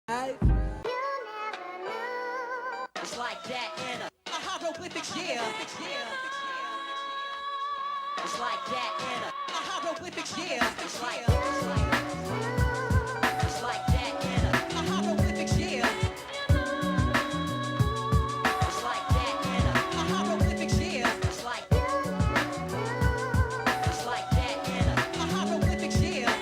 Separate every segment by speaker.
Speaker 1: It's like that in a hieroglyphic, yeah. It's like that in a hieroglyphic, yeah. It's like that in a hieroglyphic, yeah. It's like that in a hieroglyphic, yeah. It's like that in a hieroglyphic, yeah.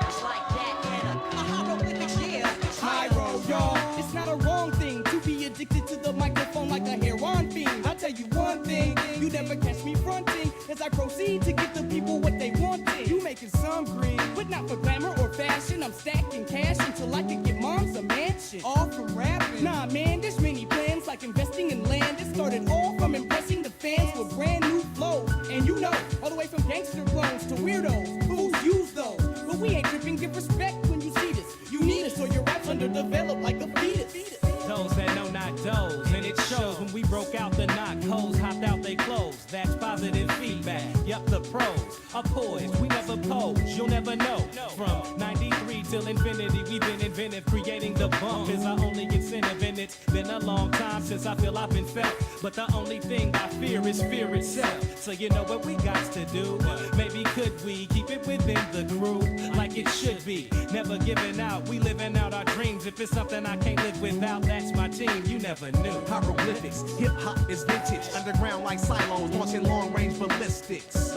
Speaker 1: It's like that in a hieroglyphic, yeah.
Speaker 2: Pyro, y'all. It's not a wrong thing to be addicted to the microphone like a heroin fiend. I'll tell you one thing, you never catch me fronting as I proceed to give the people what they wanted. You making some green, but not for glamour or fashion. I'm stacking cash until I can get moms a mansion. All from rapping. Nah, man, there's many plans like investing in land. It started all from impressing the fans with brand new flows. And you know, all the way from gangster clones to weirdos, fools use those. But we ain't tripping, give respect when you see this. You need us or your rap's underdeveloped like a fetus.
Speaker 3: Those that know not those, and it shows when we broke out the knock, hoes hopped out they clothes. That's positive feedback. Yup, the pros are poised. We never pose, you'll never know. From 93 till infinity, we've been inventive. Creating the bump is our only incentive, and it's been a long time since I feel I've been felt. But the only thing I fear is fear itself. So you know what we got to do? Maybe could we keep it within the crew like it should be? Never giving out, we living out our dreams. If it's something I can't live without, that's my team, you never knew.
Speaker 4: Hieroglyphics, hip-hop is vintage. Underground like silos, launching long-range ballistics.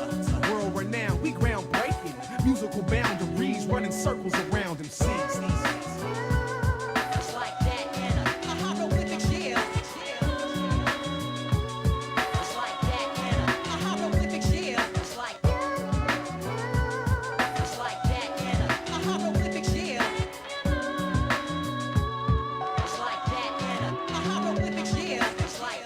Speaker 4: World renowned, we groundbreaking. Musical boundaries, running circles around MCs.
Speaker 1: It's like that in a hieroglyphic, yeah. It's like that in a hieroglyphic, yeah. It's like that in a hieroglyphic, yeah. It's like that in a hieroglyphic, yeah. It's like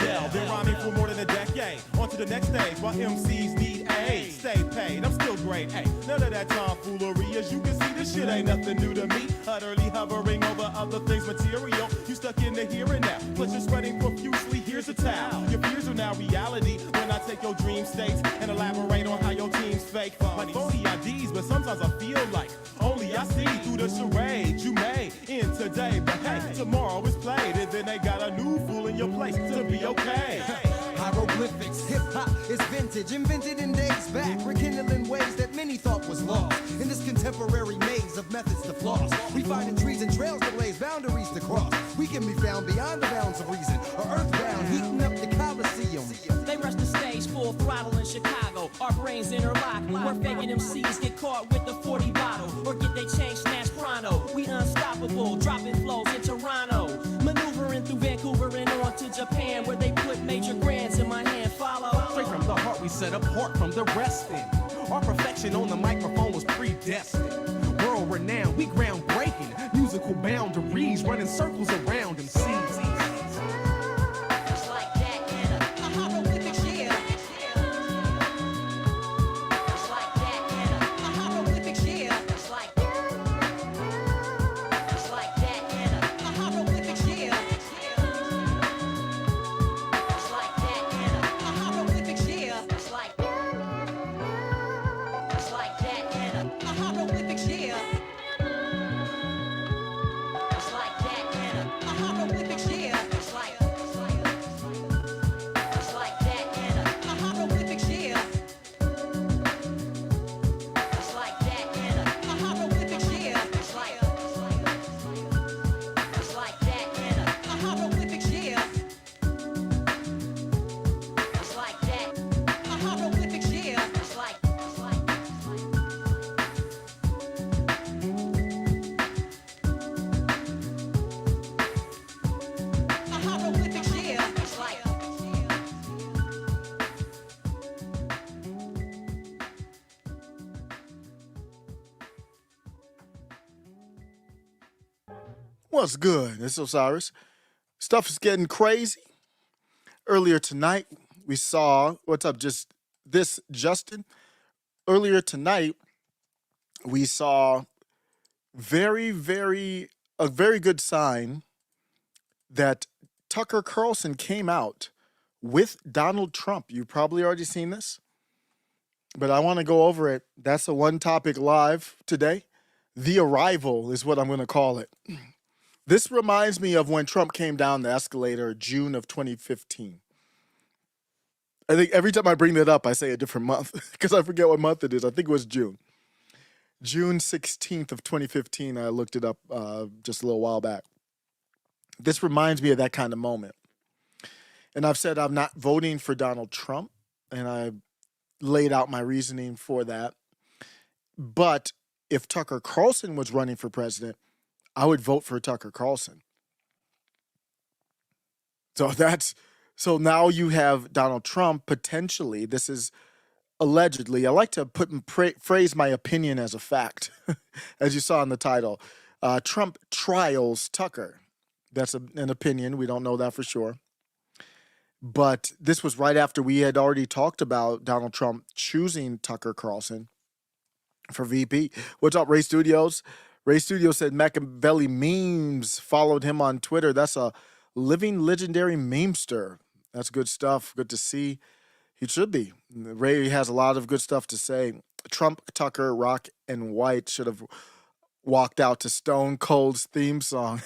Speaker 5: Yeah, been rhyming for more than a decade. On to the next stage, while MCs need aid. Stay paid, I'm still great. Hey, none of that tomfoolery. As you can see, this shit ain't nothing new to me. Utterly hovering over other things material. You stuck in the here and now. Plus you're spreading profusely. Here's a towel. Your fears are now reality. When I take your dream states and elaborate on how your team's fake. Like phony IDs, but sometimes I feel like only I see through the charade you made in today. But hey, tomorrow is played, and then they got a new fool in your place to be okay.
Speaker 6: Hieroglyphics, hip-hop is vintage, invented in days back, rekindling ways that many thought was lost. In this contemporary maze of methods to floss, we find trees and trails to blaze, boundaries to cross. We can be found beyond the bounds of reason, or earthbound, heating up the Coliseum.
Speaker 7: They rush the stage full throttle in Chicago. Our brains interlock. Where faking MCs get caught with the 40 bottle or get they change snatched pronto. We unstoppable, dropping flows in Toronto, maneuvering through Vancouver and on to Japan, where they put major grands in my hand. Follow.
Speaker 4: Straight from the heart, we set apart from the resting. Our perfection on the microphone was predestined. World renowned, we groundbreaking. Musical boundaries, running circles around MCs.
Speaker 1: it's like that in a hieroglyphic, yeah. It's like that in a hieroglyphic, yeah. It's like that in a hieroglyphic, yeah. It's like that in a hieroglyphic, yeah. It's like that in a hieroglyphic, yeah. It's like that in a hieroglyphic, yeah. It's like that in a hieroglyphic, yeah. It's like that in a hieroglyphic, yeah. It's like that in a hieroglyphic, yeah. It's like that hieroglyphic, yeah. It's like hieroglyphic, yeah. It's like
Speaker 8: What's good? It's Osiris. Stuff is getting crazy. Earlier tonight, we saw, what's up, Justin? Earlier tonight, we saw a very good sign that Tucker Carlson came out with Donald Trump. You've probably already seen this, but I want to go over it. That's a One Topic Live today. The Arrival is what I'm going to call it. This reminds me of when Trump came down the escalator June of 2015. I think every time I bring that up, I say a different month because I forget what month it is. I think it was June. June 16th of 2015. I looked it up just a little while back. This reminds me of that kind of moment. And I've said I'm not voting for Donald Trump, and I laid out my reasoning for that. But if Tucker Carlson was running for president, I would vote for Tucker Carlson. So now you have Donald Trump potentially. This is allegedly. I like to phrase my opinion as a fact, as you saw in the title. Trump trials Tucker. That's an opinion. We don't know that for sure. But this was right after we had already talked about Donald Trump choosing Tucker Carlson for VP. What's up, Ray Studios? Ray Studios said Machiavelli memes followed him on Twitter. That's a living legendary memester. That's good stuff. Good to see. He should be. Ray has a lot of good stuff to say. Trump, Tucker, Rock, and White should have walked out to Stone Cold's theme song.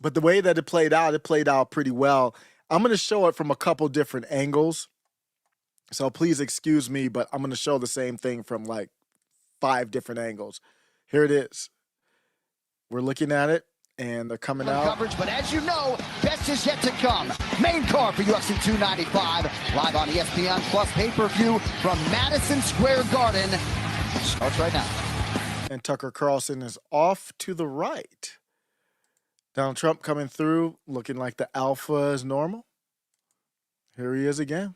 Speaker 8: But the way that it played out pretty well. I'm going to show it from a couple different angles. So please excuse me, but I'm going to show the same thing from like 5 different angles. Here it is. We're looking at it, and they're coming out.
Speaker 9: Coverage, but as you know, best is yet to come. Main card for UFC 295, live on ESPN Plus pay-per-view from Madison Square Garden. Starts right now.
Speaker 8: And Tucker Carlson is off to the right. Donald Trump coming through, looking like the alpha is normal. Here he is again.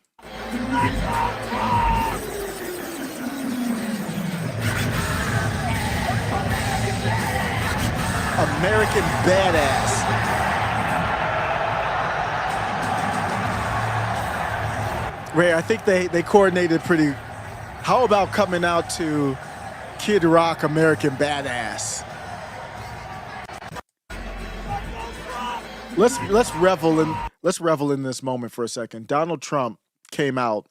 Speaker 8: American badass. Ray, I think they coordinated pretty. How about coming out to Kid Rock, American Badass? Let's revel in this moment for a second. Donald Trump came out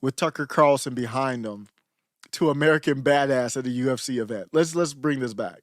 Speaker 8: with Tucker Carlson behind him to American Badass at a UFC event. Let's bring this back.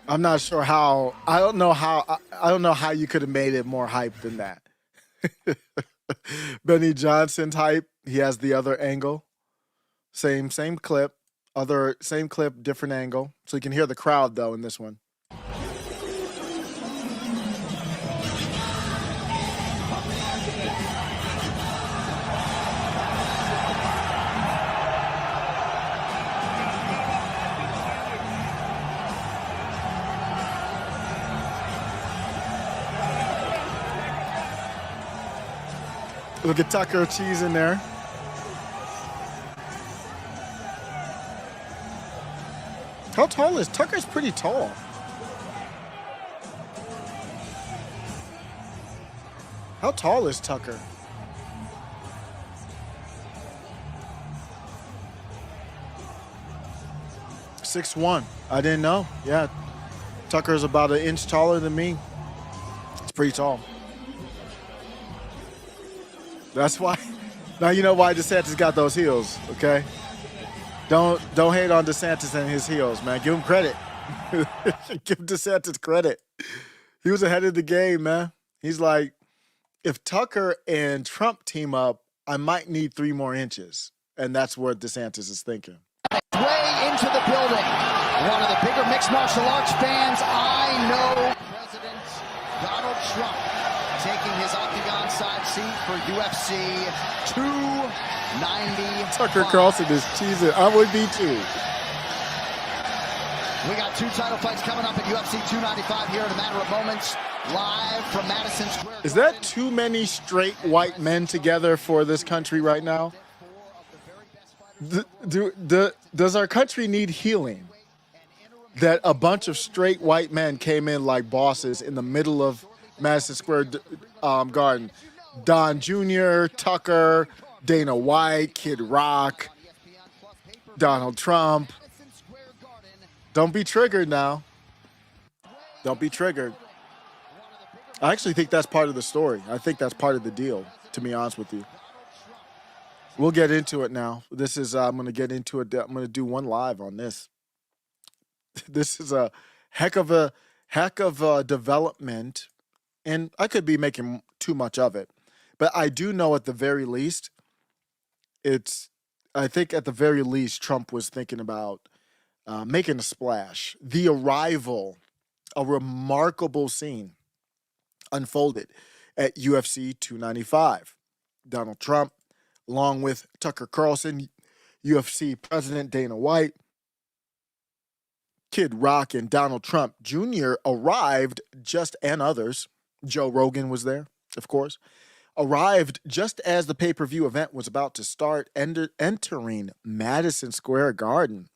Speaker 8: I'm not sure how. I don't know how you could have made it more hype than that. Benny Johnson's hype. He has the other angle. Same clip. Same clip, different angle. So you can hear the crowd though in this one. Look at Tucker cheese in there. How tall is Tucker's pretty tall. How tall is Tucker? .6'1". I didn't know. Yeah. Tucker's about an inch taller than me. It's pretty tall. That's why. Now you know why DeSantis got those heels, okay? Don't hate on DeSantis and his heels, man. Give him credit. Give DeSantis credit. He was ahead of the game, man. He's like, if Tucker and Trump team up, I might need 3 more inches. And that's what DeSantis is thinking.
Speaker 9: Way into the building. One of the bigger mixed martial arts fans I know. President Donald Trump taking his octagon side seat for UFC 290.
Speaker 8: Tucker Carlson is cheesing. I would be too.
Speaker 9: We got 2 title fights coming up at UFC 295 here in a matter of moments, live from Madison Square Garden.
Speaker 8: Is that too many straight white men together for this country right now? Does our country need healing? That a bunch of straight white men came in like bosses in the middle of Madison Square Garden. Don Jr., Tucker, Dana White, Kid Rock, Donald Trump. Don't be triggered now. Don't be triggered. I actually think that's part of the story. I think that's part of the deal, to be honest with you. We'll get into it now. This is, I'm going to get into it. I'm going to do one live on this. This is a heck of a development, and I could be making too much of it, but I do know at the very least, I think at the very least, Trump was thinking about making a splash. The arrival, a remarkable scene unfolded at UFC 295. Donald Trump, along with Tucker Carlson, UFC President Dana White, Kid Rock, and Donald Trump Jr. arrived and others. Joe Rogan was there, of course. Arrived just as the pay-per-view event was about to start, entering Madison Square Garden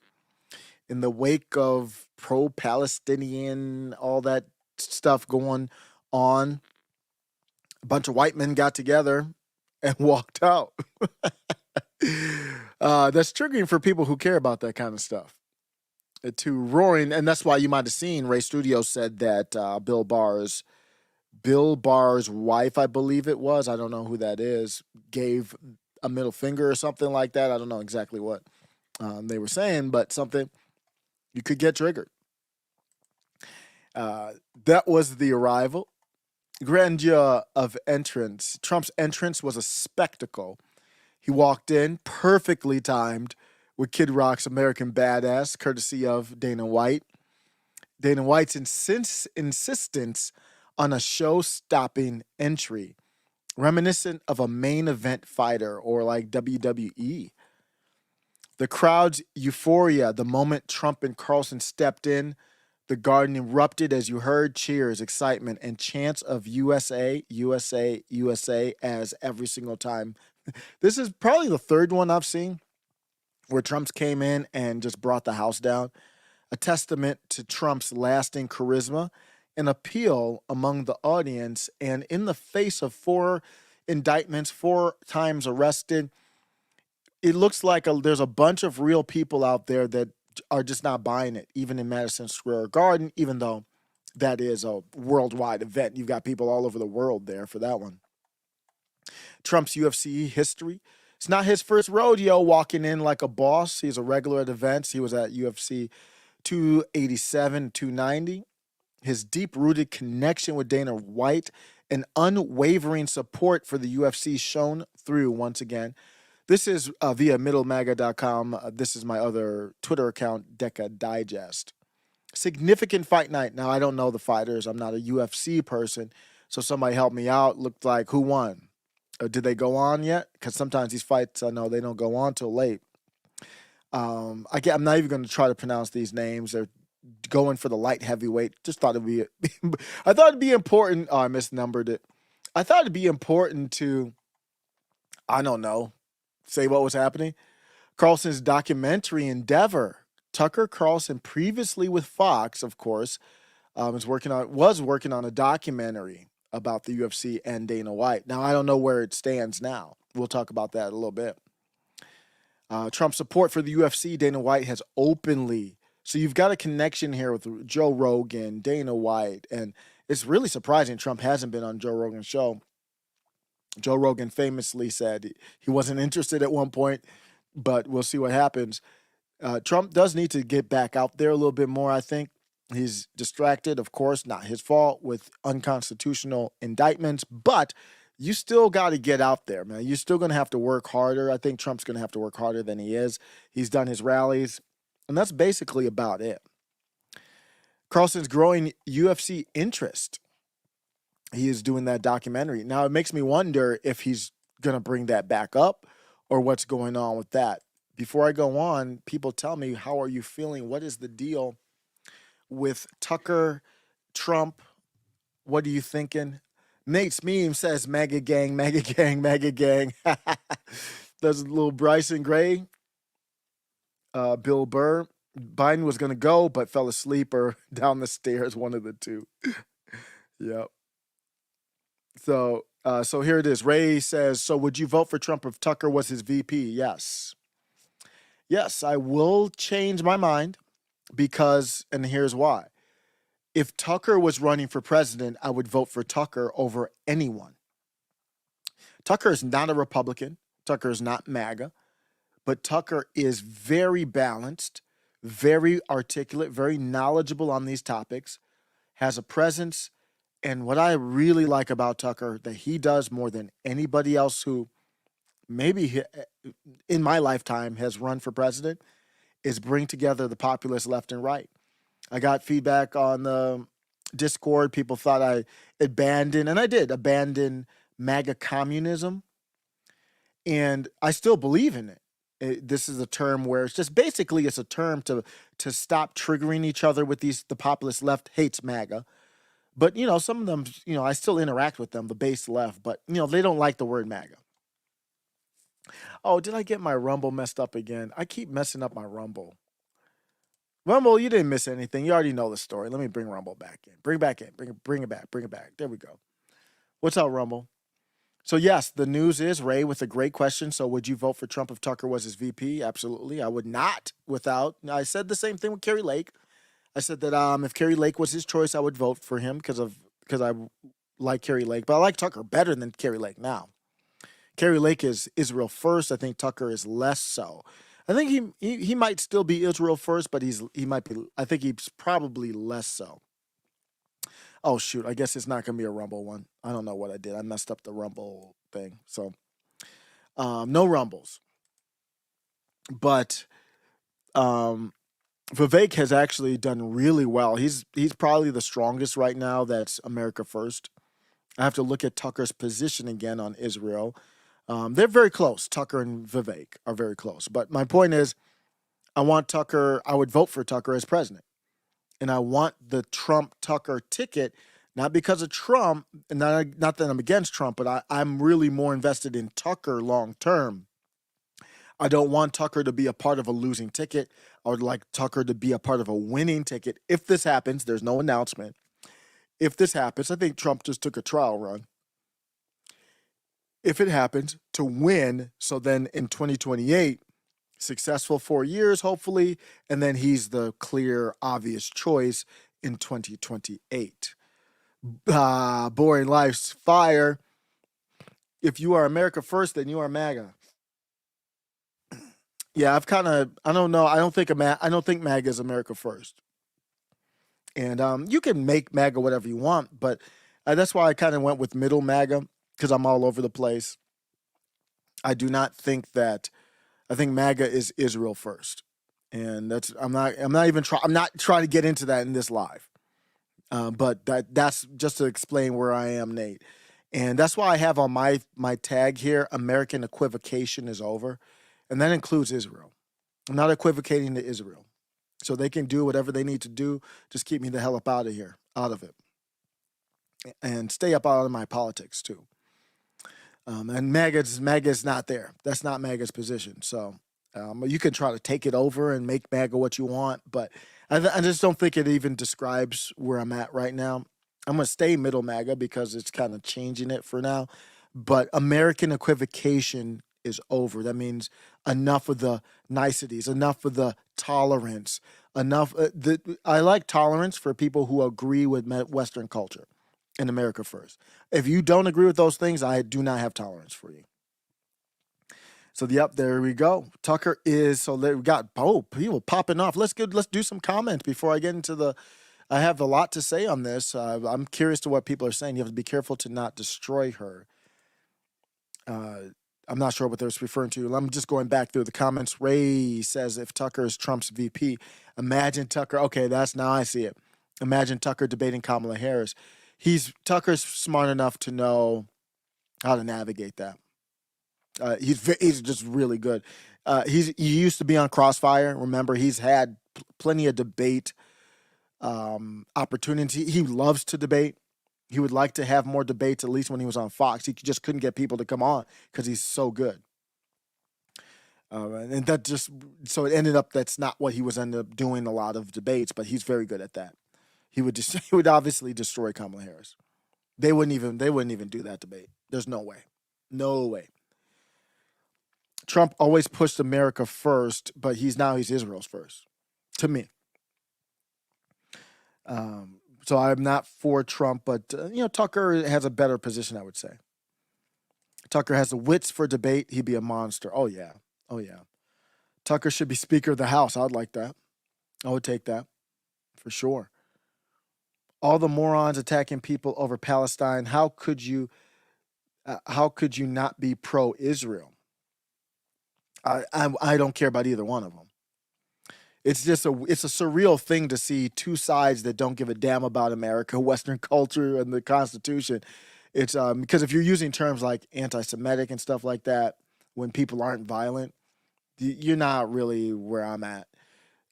Speaker 8: in the wake of pro-Palestinian, all that stuff going on. A bunch of white men got together and walked out. That's triggering for people who care about that kind of stuff. To roaring, and that's why you might have seen Ray Studios said that Bill Barr's wife, I believe it was, I don't know who that is, gave a middle finger or something like that. I don't know exactly what they were saying, but something you could get triggered. That was the arrival. Grandeur of entrance. Trump's entrance was a spectacle. He walked in perfectly timed with Kid Rock's American Badass, courtesy of Dana White. Dana White's insistence on a show-stopping entry, reminiscent of a main event fighter or like WWE. The crowd's euphoria the moment Trump and Carlson stepped in, the garden erupted as you heard cheers, excitement, and chants of USA, USA, USA as every single time. This is probably the third one I've seen where Trump's came in and just brought the house down, a testament to Trump's lasting charisma and appeal among the audience. And in the face of 4 indictments, 4 times arrested, it looks like there's a bunch of real people out there that are just not buying it, even in Madison Square Garden, even though that is a worldwide event. You've got people all over the world there for that one. Trump's UFC history. It's not his first rodeo walking in like a boss. He's a regular at events. He was at UFC 287, 290. His deep-rooted connection with Dana White and unwavering support for the UFC shown through once again. This is via middlemaga.com. This is my other Twitter account, Deca Digest. Significant fight night. Now, I don't know the fighters. I'm not a UFC person, so somebody help me out. Looked like who won? Did they go on yet? Because sometimes these fights, I know they don't go on till late. I'm not even going to try to pronounce these names. They're going for the light heavyweight. Just thought it'd be, I thought it'd be important. Oh, I misnumbered it. I thought it'd be important to, I don't know, say what was happening. Carlson's documentary endeavor. Tucker Carlson, previously with Fox, of course, was working on a documentary about the UFC and Dana White. Now, I don't know where it stands now. We'll talk about that a little bit. Trump's support for the UFC, Dana White has openly. So you've got a connection here with Joe Rogan, Dana White, and it's really surprising Trump hasn't been on Joe Rogan's show. Joe Rogan famously said he wasn't interested at one point, but we'll see what happens. Trump does need to get back out there a little bit more, I think. He's distracted, of course, not his fault, with unconstitutional indictments, but you still got to get out there, man. You're still going to have to work harder. I think Trump's going to have to work harder than he is. He's done his rallies, and that's basically about it. Carlson's growing UFC interest. He is doing that documentary. Now, it makes me wonder if he's going to bring that back up or what's going on with that. Before I go on, people tell me, how are you feeling? What is the deal with Tucker, Trump. What are you thinking? Nate's meme says MAGA gang, MAGA gang, MAGA gang. There's a little Bryson Gray, Bill Burr. Biden was going to go, but fell asleep or down the stairs, one of the two. Yep. So here it is. Ray says, so would you vote for Trump if Tucker was his VP? Yes. Yes, I will change my mind because, and here's why. If Tucker was running for president, I would vote for Tucker over anyone. Tucker is not a Republican. Tucker is not MAGA. But Tucker is very balanced, very articulate, very knowledgeable on these topics, has a presence. And what I really like about Tucker that he does more than anybody else who maybe in my lifetime has run for president is bring together the populace left and right. I got feedback on the Discord. People thought I abandoned, and I did abandon MAGA communism. And I still believe in it. This is a term where it's just basically it's a term to stop triggering each other with the populist left hates MAGA. But, some of them, I still interact with them, the base left, but, they don't like the word MAGA. Oh, did I get my Rumble messed up again? I keep messing up my Rumble. Rumble, you didn't miss anything. You already know the story. Let me bring Rumble back in. Bring it back in. Bring it back. Bring it back. There we go. What's up, Rumble? So, yes, the news is, Ray, with a great question. So, would you vote for Trump if Tucker was his VP? Absolutely. I would not I said the same thing with Kerry Lake. I said that if Kerry Lake was his choice, I would vote for him because I like Kerry Lake. But I like Tucker better than Kerry Lake now. Kerry Lake is Israel first. I think Tucker is less so. I think he might still be Israel first, but I think he's probably less so. Oh, shoot. I guess it's not going to be a Rumble one. I don't know what I did. I messed up the Rumble thing. So, no Rumbles. But Vivek has actually done really well. He's probably the strongest right now that's America First. I have to look at Tucker's position again on Israel. They're very close. Tucker and Vivek are very close. But my point is, I would vote for Tucker as president. And I want the Trump-Tucker ticket, not because of Trump, and not that I'm against Trump, but I'm really more invested in Tucker long term. I don't want Tucker to be a part of a losing ticket. I would like Tucker to be a part of a winning ticket. If this happens, there's no announcement. If this happens, I think Trump just took a trial run. If it happens to win, so then in 2028, successful 4 years, hopefully, and then he's the clear, obvious choice in 2028. Boring life's fire. If you are America First, then you are MAGA. Yeah, I don't know. I don't think MAGA is America First. And you can make MAGA whatever you want, but that's why I kind of went with middle MAGA, because I'm all over the place. I do not think that. I think MAGA is Israel first, and I'm not trying to get into that in this live, but that's just to explain where I am, Nate, and that's why I have on my tag here, American equivocation is over, and that includes Israel. I'm not equivocating to Israel, so they can do whatever they need to do. Just keep me the hell up out of it, and stay up out of my politics too. And MAGA is not there. That's not MAGA's position. So you can try to take it over and make MAGA what you want, but I just don't think it even describes where I'm at right now. I'm going to stay middle MAGA because it's kind of changing it for now. But American equivocation is over. That means enough of the niceties, enough of the tolerance, enough. I like tolerance for people who agree with Western culture. In America First. If you don't agree with those things, I do not have tolerance for you. So, yep, there we go. Tucker is, so we got people popping off. Let's do some comments before I get into I have a lot to say on this. I'm curious to what people are saying. You have to be careful to not destroy her. I'm not sure what they're referring to. I'm just going back through the comments. Ray says, if Tucker is Trump's VP, imagine Tucker. Okay, now I see it. Imagine Tucker debating Kamala Harris. Tucker's smart enough to know how to navigate that. He's just really good. He used to be on Crossfire. Remember, he's had plenty of debate opportunity. He loves to debate. He would like to have more debates, at least when he was on Fox. He just couldn't get people to come on because he's so good. And that just, so it ended up, that's not what he was ended up doing, a lot of debates, but he's very good at that. He would just, he would obviously destroy Kamala Harris. They wouldn't even do that debate. There's no way. No way. Trump always pushed America first, but he's Israel's first, to me. So I'm not for Trump, but Tucker has a better position, I would say. Tucker has the wits for debate. He'd be a monster. Oh yeah. Tucker should be Speaker of the House. I'd like that. I would take that for sure. All the morons attacking people over Palestine. How could you not be pro-Israel? I don't care about either one of them. It's a surreal thing to see two sides that don't give a damn about America, Western culture, and the Constitution. It's because if you're using terms like anti-Semitic and stuff like that, when people aren't violent, you're not really where I'm at.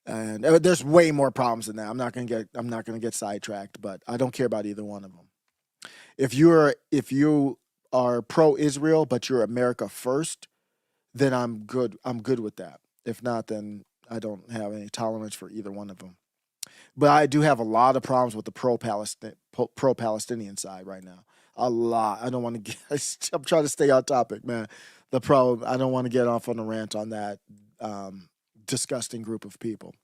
Speaker 8: And there's way more problems than that. I'm not gonna get sidetracked, but I don't care about either one of them. If you are pro-Israel but you're America first, then I'm good. I'm good with that. If not, then I don't have any tolerance for either one of them. But I do have a lot of problems with the pro-Palestinian side right now. A lot. I don't want to get. I'm trying to stay on topic, man. I don't want to get off on a rant on that disgusting group of people.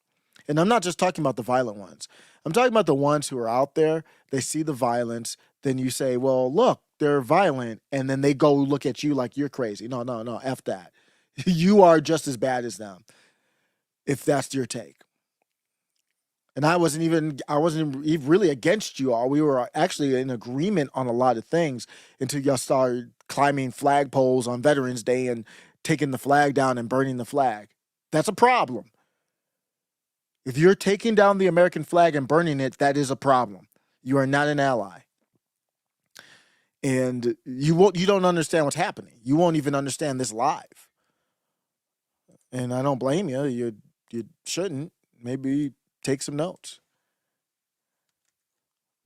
Speaker 8: And I'm not just talking about the violent ones. I'm talking about the ones who are out there. They see the violence. Then you say, well, look, they're violent. And then they go look at you like you're crazy. No. F that. You are just as bad as them, if that's your take. And I wasn't even really against you all. We were actually in agreement on a lot of things until y'all started climbing flagpoles on Veterans Day and taking the flag down and burning the flag. That's a problem. If you're taking down the American flag and burning it, that is a problem. You are not an ally. And you don't understand what's happening. You won't even understand this live. And I don't blame you. You shouldn't. Maybe take some notes.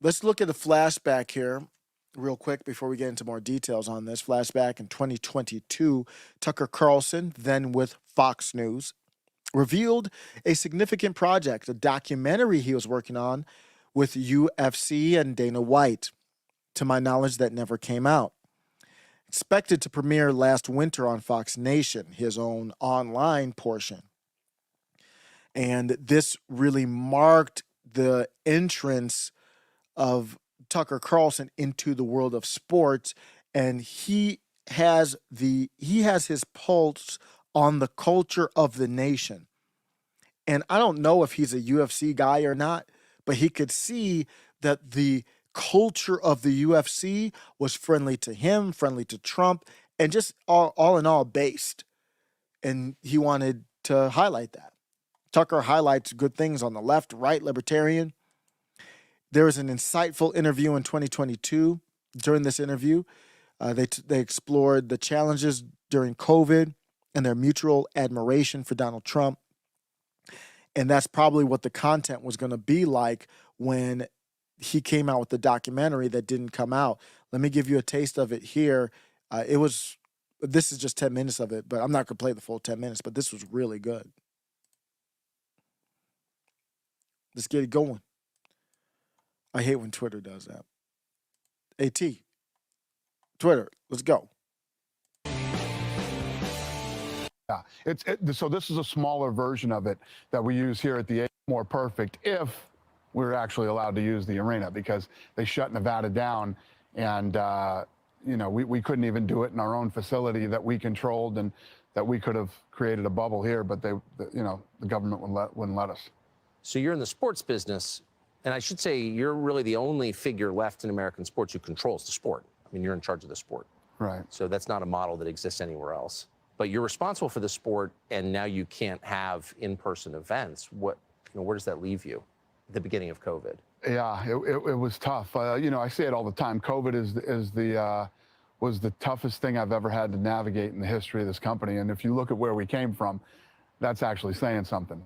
Speaker 8: Let's look at a flashback here real quick before we get into more details on this. Flashback in 2022, Tucker Carlson, then with Fox News, revealed a significant project, a documentary he was working on with UFC and Dana White. To my knowledge, that never came out. Expected to premiere last winter on Fox Nation, his own online portion. And this really marked the entrance of Tucker Carlson into the world of sports, and he has his pulse on the culture of the nation. And I don't know if he's a UFC guy or not, but he could see that the culture of the UFC was friendly to him, friendly to Trump, and just all in all based. And he wanted to highlight that. Tucker highlights good things on the left, right, libertarian. There was an insightful interview in 2022. During this interview, they explored the challenges during COVID and their mutual admiration for Donald Trump. And that's probably what the content was going to be like when he came out with the documentary that didn't come out. Let me give you a taste of it here. This is just 10 minutes of it, but I'm not going to play the full 10 minutes, but this was really good. Let's get it going. I hate when Twitter does that. AT, Twitter, let's go.
Speaker 10: Yeah, so this is a smaller version of it that we use here at the A. More perfect if we were actually allowed to use the arena, because they shut Nevada down, and we couldn't even do it in our own facility that we controlled, and that we could have created a bubble here, but the government wouldn't let us.
Speaker 11: So you're in the sports business, and I should say you're really the only figure left in American sports who controls the sport. I mean, you're in charge of the sport.
Speaker 10: Right.
Speaker 11: So that's not a model that exists anywhere else. But you're responsible for the sport, and now you can't have in-person events. Where does that leave you at the beginning of COVID?
Speaker 10: Yeah, it was tough. I say it all the time. COVID was the toughest thing I've ever had to navigate in the history of this company. And if you look at where we came from, that's actually saying something.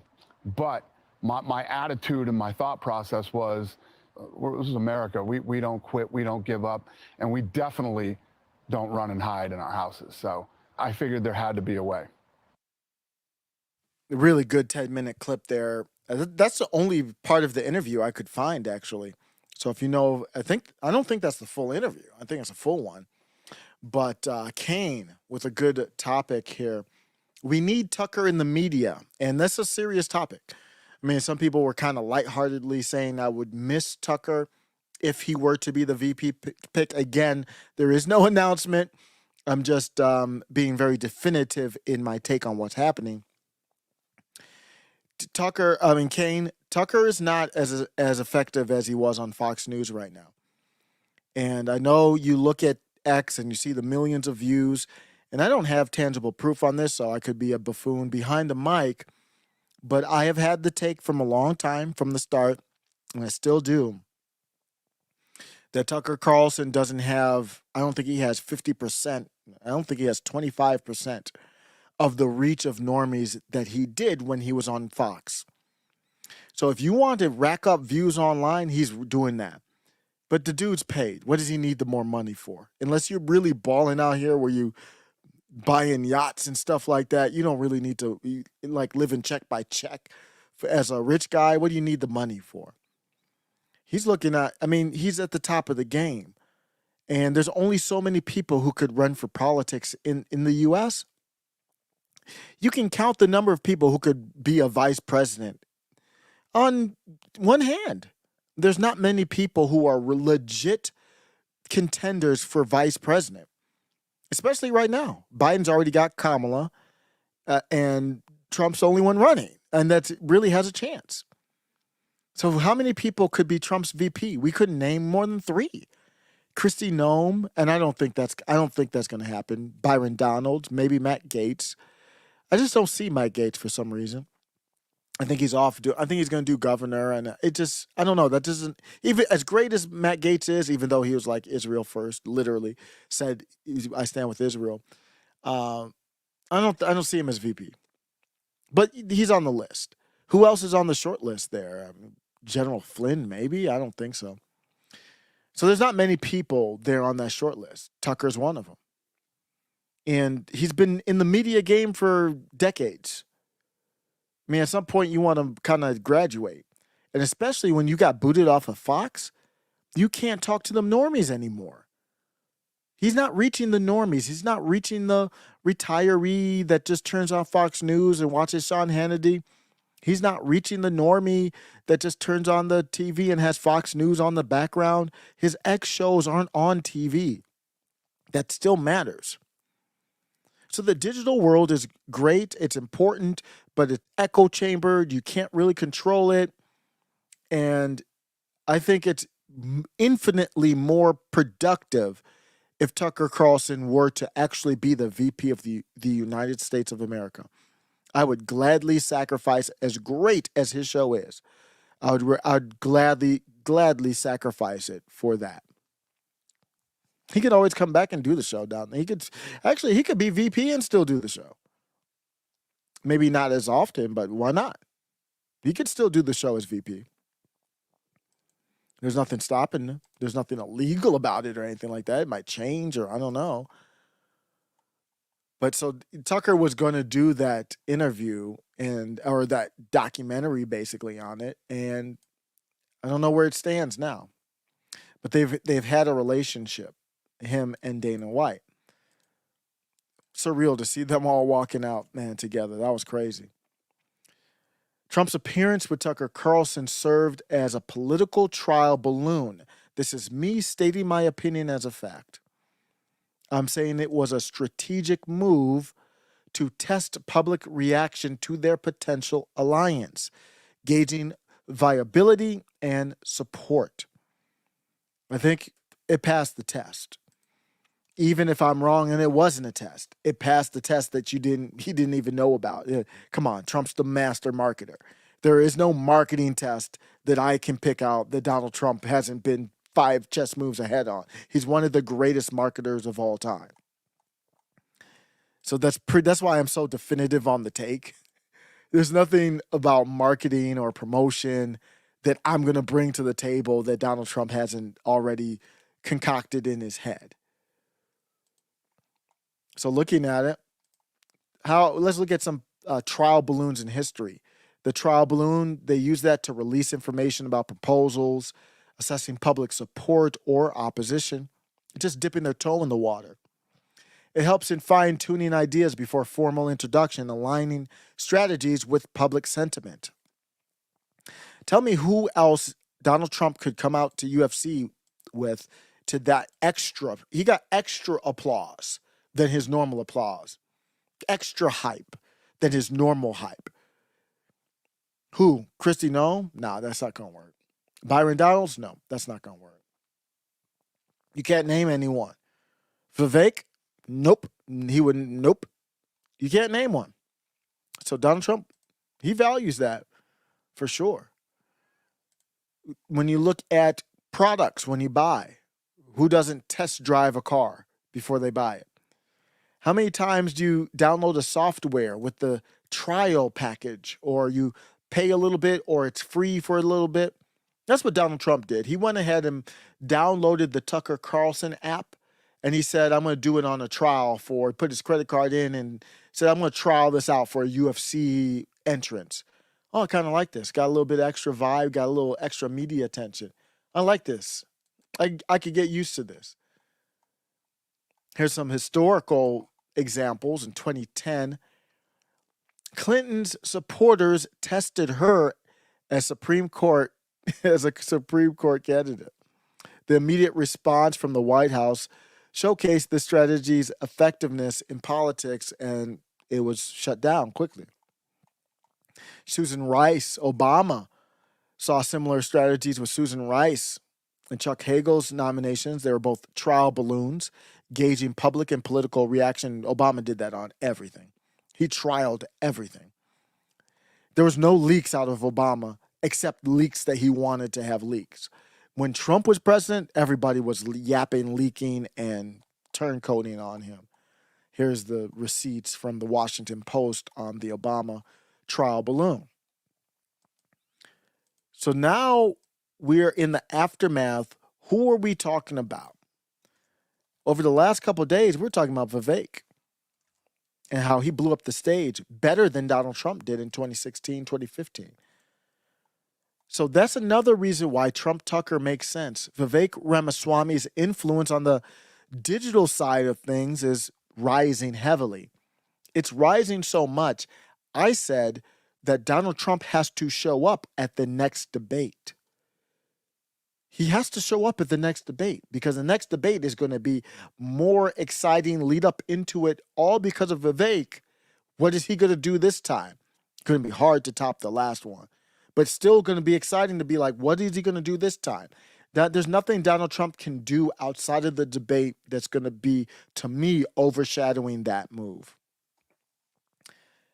Speaker 10: But my attitude and my thought process was, this is America. We don't quit. We don't give up. And we definitely don't run and hide in our houses. So I figured there had to be a way.
Speaker 8: A really good 10-minute clip there. That's the only part of the interview I could find, actually. So if you know, I don't think that's the full interview. I think it's a full one. But Kane with a good topic here. We need Tucker in the media, and that's a serious topic. I mean, some people were kind of lightheartedly saying I would miss Tucker if he were to be the VP pick. Again, there is no announcement. I'm just being very definitive in my take on what's happening. Kane, Tucker is not as effective as he was on Fox News right now. And I know you look at X and you see the millions of views, and I don't have tangible proof on this, so I could be a buffoon behind the mic, but I have had the take from a long time, from the start, and I still do, that Tucker Carlson doesn't have, I don't think he has 50%, I don't think he has 25% of the reach of normies that he did when he was on Fox. So if you want to rack up views online, he's doing that. But the dude's paid. What does he need the more money for? Unless you're really balling out here where you buying yachts and stuff like that, you don't really need to like living check by check as a rich guy. What do you need the money for? He's looking at, he's at the top of the game. And there's only so many people who could run for politics in the U.S. You can count the number of people who could be a vice president on one hand. There's not many people who are legit contenders for vice president, especially right now. Biden's already got Kamala, and Trump's the only one running, and that really has a chance. So how many people could be Trump's VP? We couldn't name more than 3. Kristi Noem, and I don't think that's going to happen. Byron Donalds, maybe Matt Gaetz. I just don't see Matt Gaetz for some reason. I think he's off. I think he's going to do governor, and I don't know. That doesn't, even as great as Matt Gaetz is, even though he was like Israel first, literally said, "I stand with Israel." I don't see him as VP, but he's on the list. Who else is on the short list there? General Flynn, maybe. I don't think so. So there's not many people there on that short list. Tucker's one of them, and he's been in the media game for decades. At some point you want to kind of graduate. And especially when you got booted off of Fox, you can't talk to the normies anymore. He's not reaching the normies. He's not reaching the retiree that just turns on Fox News and watches Sean Hannity. He's not reaching the normie that just turns on the TV and has Fox News on the background. His X shows aren't on TV. That still matters. So the digital world is great. It's important, but it's echo chambered. You can't really control it. And I think it's infinitely more productive if Tucker Carlson were to actually be the VP of the United States of America. I would gladly sacrifice, as great as his show is, I'd gladly sacrifice it for that. He could always come back and do the show down there. He could be VP and still do the show. Maybe not as often, but why not? He could still do the show as VP. There's nothing stopping him. There's nothing illegal about it or anything like that. It might change, or I don't know. But so Tucker was going to do that interview or that documentary basically on it, and I don't know where it stands now. But they've had a relationship, him and Dana White. Surreal to see them all walking out, man, together. That was crazy. Trump's appearance with Tucker Carlson served as a political trial balloon. This is me stating my opinion as a fact. I'm saying it was a strategic move to test public reaction to their potential alliance, gauging viability and support. I think it passed the test. Even if I'm wrong and it wasn't a test, it passed the test that he didn't even know about. Come on, Trump's the master marketer. There is no marketing test that I can pick out that Donald Trump hasn't been 5 chess moves ahead on. He's one of the greatest marketers of all time. So that's why I'm so definitive on the take. There's nothing about marketing or promotion that I'm going to bring to the table that Donald Trump hasn't already concocted in his head. So looking at it, let's look at some trial balloons in history. The trial balloon, they use that to release information about proposals, assessing public support or opposition, just dipping their toe in the water. It helps in fine-tuning ideas before formal introduction, aligning strategies with public sentiment. Tell me who else Donald Trump could come out to UFC with to that extra. He got extra applause than his normal applause. Extra hype than his normal hype. Who? Christy No? Nah, that's not going to work. Byron Donalds? No, that's not going to work. You can't name anyone. Vivek? Nope. He wouldn't. Nope. You can't name one. So Donald Trump, he values that for sure. When you look at products, when you buy, who doesn't test drive a car before they buy it? How many times do you download a software with the trial package, or you pay a little bit, or it's free for a little bit? That's what Donald Trump did. He went ahead and downloaded the Tucker Carlson app, and he said, I'm going to do it on a trial put his credit card in and said, I'm going to trial this out for a UFC entrance. Oh, I kind of like this. Got a little bit extra vibe, got a little extra media attention. I like this. I could get used to this. Here's some historical examples. In 2010, Clinton's supporters tested her as Supreme Court as a Supreme Court candidate. The immediate response from the White House showcased the strategy's effectiveness in politics, and it was shut down quickly. Susan Rice, Obama saw similar strategies with Susan Rice and Chuck Hagel's nominations. They were both trial balloons, gauging public and political reaction. Obama did that on everything. He trialed everything. There was no leaks out of Obama except leaks that he wanted to have leaks. When Trump was president, everybody was yapping, leaking, and turncoating on him. Here's the receipts from the Washington Post on the Obama trial balloon. So now we're in the aftermath. Who are we talking about? Over the last couple of days, we're talking about Vivek and how he blew up the stage better than Donald Trump did in 2016, 2015. So that's another reason why Trump Tucker makes sense. Vivek Ramaswamy's influence on the digital side of things is rising heavily. It's rising so much, I said that Donald Trump has to show up at the next debate. He has to show up at the next debate because the next debate is going to be more exciting lead up into it, all because of Vivek. What is he going to do this time? Going to be hard to top the last one, but still going to be exciting to be like, what is he going to do this time? There's nothing Donald Trump can do outside of the debate that's going to be, to me, overshadowing that move.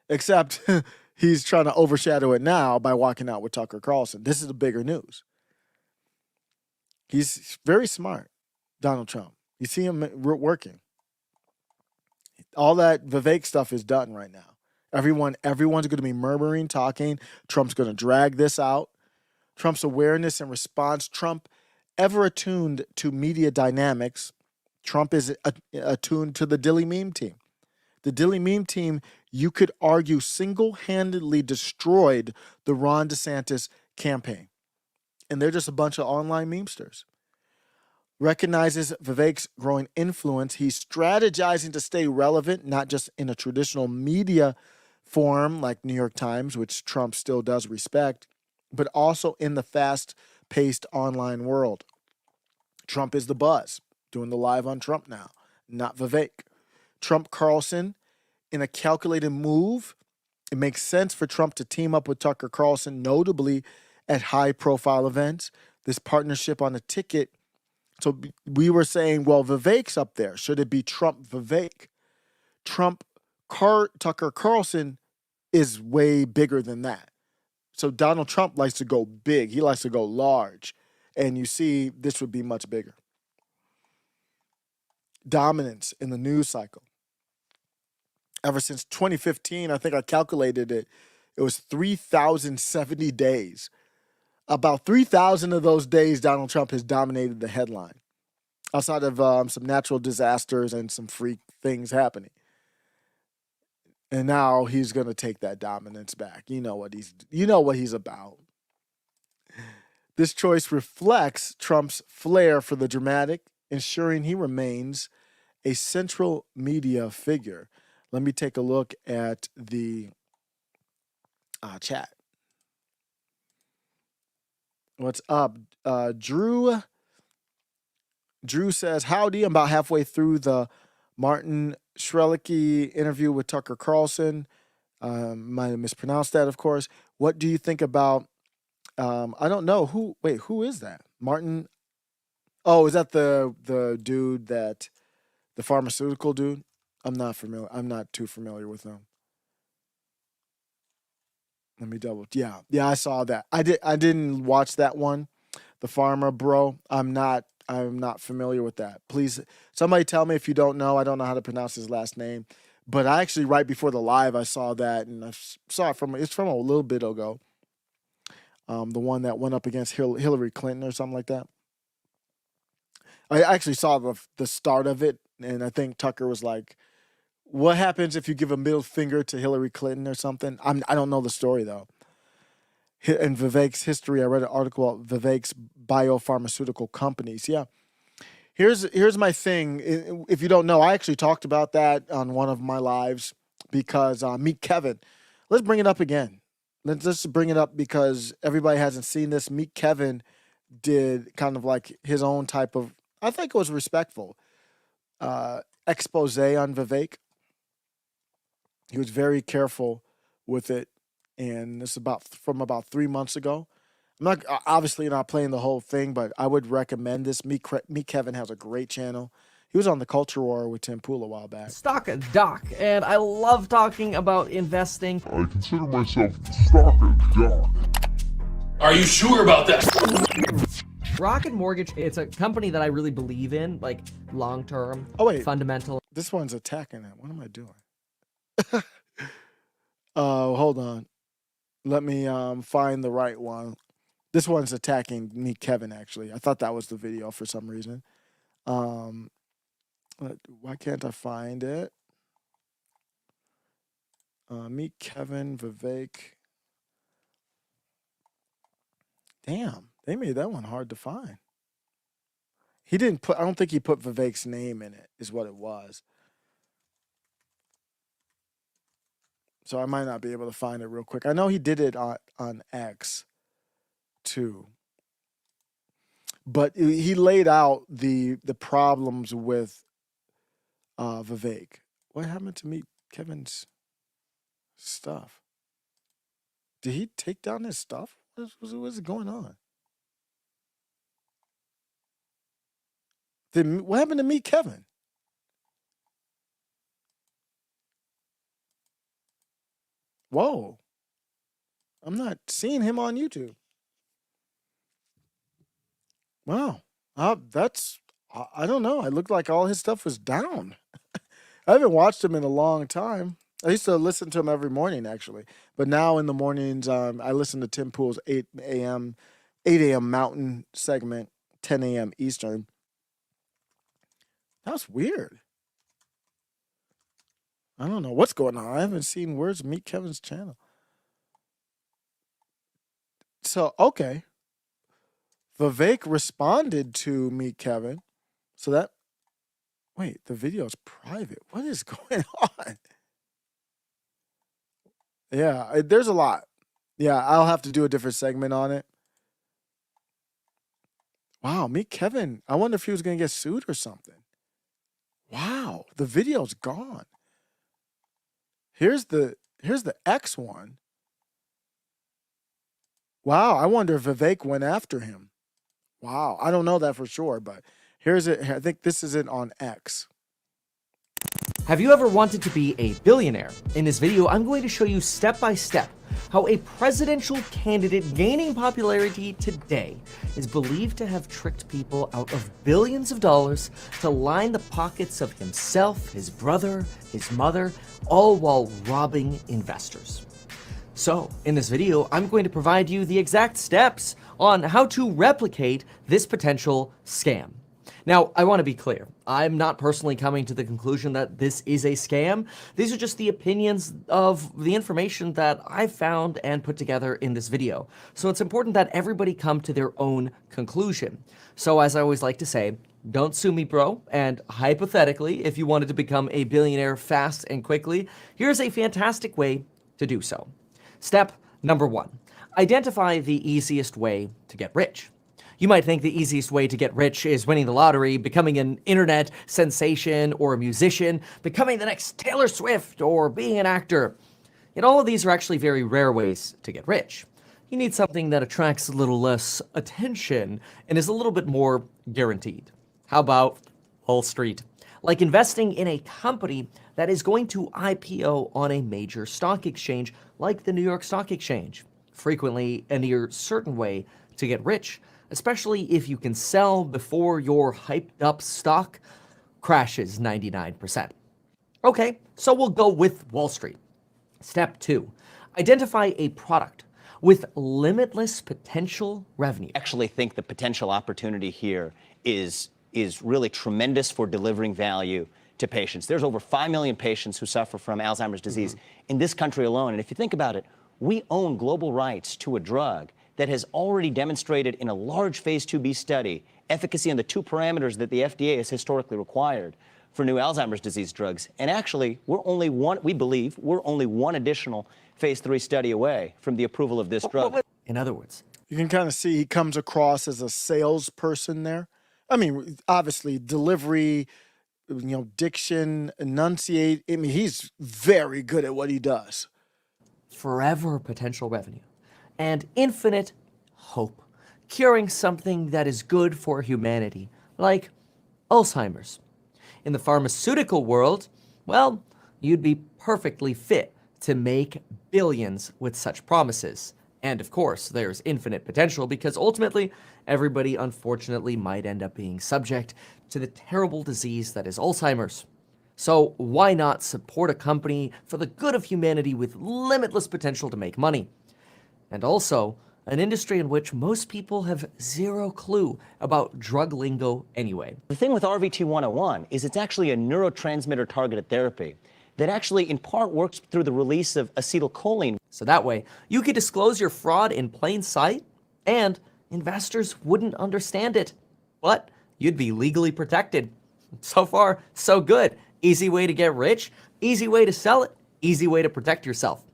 Speaker 8: Except he's trying to overshadow it now by walking out with Tucker Carlson. This is the bigger news. He's very smart, Donald Trump. You see him working. All that Vivek stuff is done right now. Everyone's going to be murmuring, talking. Trump's going to drag this out. Trump's awareness and response. Trump, ever attuned to media dynamics. Trump is attuned to the Dilly Meme team. The Dilly Meme team, you could argue, single-handedly destroyed the Ron DeSantis campaign. And they're just a bunch of online memesters. Recognizes Vivek's growing influence. He's strategizing to stay relevant, not just in a traditional media form like New York Times, which Trump still does respect, but also in the fast-paced online world. Trump is the buzz, doing the live on Trump now, not Vivek. Trump Carlson, in a calculated move, it makes sense for Trump to team up with Tucker Carlson, notably at high-profile events. This partnership on a ticket. So we were saying, well, Vivek's up there. Should it be Trump-Vivek? Tucker Carlson is way bigger than that. So Donald Trump likes to go big. He likes to go large. And you see, this would be much bigger. Dominance in the news cycle. Ever since 2015, I think I calculated it, It was 3,070 days. About 3,000 of those days, Donald Trump has dominated the headline, outside of some natural disasters and some freak things happening. And now he's going to take that dominance back. You know what he's about. This choice reflects Trump's flair for the dramatic, ensuring he remains a central media figure. Let me take a look at the chat. What's up? Drew says, howdy. I'm about halfway through the Martin Shkreli interview with Tucker Carlson. Might have mispronounced that, of course. What do you think about, I don't know. Who is that? Martin? Oh, is that the dude the pharmaceutical dude? I'm not too familiar with him. Let me double. Yeah, I saw that. I didn't watch that one. The Farmer Bro. I'm not familiar with that. Please, somebody tell me if you don't know. I don't know how to pronounce his last name. But I actually, right before the live, I saw that, and I saw it it's from a little bit ago. The one that went up against Hillary Clinton or something like that. I actually saw the start of it, and I think Tucker was like, what happens if you give a middle finger to Hillary Clinton or something? I don't know the story, though. In Vivek's history, I read an article about Vivek's biopharmaceutical companies. Yeah. Here's my thing. If you don't know, I actually talked about that on one of my lives because Meet Kevin. Let's bring it up again. Let's bring it up because everybody hasn't seen this. Meet Kevin did kind of like his own type of, I think it was respectful, expose on Vivek. He was very careful with it, and this is from about 3 months ago. I'm obviously not playing the whole thing, but I would recommend this. Meet Kevin has a great channel. He was on the Culture War with Tim Pool a while back.
Speaker 12: Stock Doc, and I love talking about investing.
Speaker 13: I consider myself Stock Doc. Are you sure about that?
Speaker 12: Rocket Mortgage, it's a company that I really believe in, like long-term, fundamental.
Speaker 8: This one's attacking it. What am I doing? Hold on. Let me find the right one. This one's attacking Meet Kevin, actually. I thought that was the video for some reason. Why can't I find it? Meet Kevin, Vivek. Damn, they made that one hard to find. I don't think he put Vivek's name in it, is what it was. So I might not be able to find it real quick. I know he did it on X too. But he laid out the problems with Vivek. What happened to Meet Kevin's stuff? Did he take down his stuff? What's going on? What happened to Meet Kevin? Whoa. I'm not seeing him on YouTube. Wow. I don't know. It looked like all his stuff was down. I haven't watched him in a long time. I used to listen to him every morning, actually. But now in the mornings, I listen to Tim Pool's 8 a.m. Mountain segment, 10 a.m. Eastern. That's weird. I don't know what's going on. I haven't seen where's Meet Kevin's channel. So, okay. Vivek responded to Meet Kevin. So wait, the video is private. What is going on? Yeah, there's a lot. Yeah, I'll have to do a different segment on it. Wow, Meet Kevin. I wonder if he was going to get sued or something. Wow, the video's gone. Here's the X one. Wow, I wonder if Vivek went after him. Wow, I don't know that for sure, but here's it. I think this is it on X.
Speaker 12: Have you ever wanted to be a billionaire? In this video, I'm going to show you step by step how a presidential candidate gaining popularity today is believed to have tricked people out of billions of dollars to line the pockets of himself, his brother, his mother, all while robbing investors. So, in this video, I'm going to provide you the exact steps on how to replicate this potential scam. Now, I want to be clear. I'm not personally coming to the conclusion that this is a scam. These are just the opinions of the information that I found and put together in this video. So it's important that everybody come to their own conclusion. So as I always like to say, don't sue me, bro. And hypothetically, if you wanted to become a billionaire fast and quickly, here's a fantastic way to do so. Step number 1, identify the easiest way to get rich. You might think the easiest way to get rich is winning the lottery, becoming an internet sensation or a musician, becoming the next Taylor Swift, or being an actor. Yet all of these are actually very rare ways to get rich. You need something that attracts a little less attention and is a little bit more guaranteed. How about Wall Street? Like investing in a company that is going to IPO on a major stock exchange like the New York Stock Exchange. Frequently a near certain way to get rich, especially if you can sell before your hyped up stock crashes 99%. Okay, so we'll go with Wall Street. Step 2, identify a product with limitless potential revenue.
Speaker 14: I actually think the potential opportunity here is really tremendous for delivering value to patients. There's over 5 million patients who suffer from Alzheimer's disease in this country alone. And if you think about it, we own global rights to a drug that has already demonstrated in a large phase 2b study efficacy on the 2 parameters that the FDA has historically required for new Alzheimer's disease drugs. And actually, we believe we're only one additional phase 3 study away from the approval of this drug.
Speaker 12: In other words,
Speaker 8: you can kind of see he comes across as a salesperson there. I mean, obviously, delivery, diction, enunciate. I mean, he's very good at what he does.
Speaker 12: Forever potential revenue and infinite hope, curing something that is good for humanity, like Alzheimer's. In the pharmaceutical world, well, you'd be perfectly fit to make billions with such promises. And of course, there's infinite potential because ultimately, everybody unfortunately might end up being subject to the terrible disease that is Alzheimer's. So why not support a company for the good of humanity with limitless potential to make money? And also, an industry in which most people have zero clue about drug lingo anyway.
Speaker 14: The thing with RVT-101 is it's actually a neurotransmitter targeted therapy that actually in part works through the release of acetylcholine.
Speaker 12: So that way, you could disclose your fraud in plain sight and investors wouldn't understand it. But you'd be legally protected. So far, so good. Easy way to get rich, easy way to sell it, easy way to protect yourself.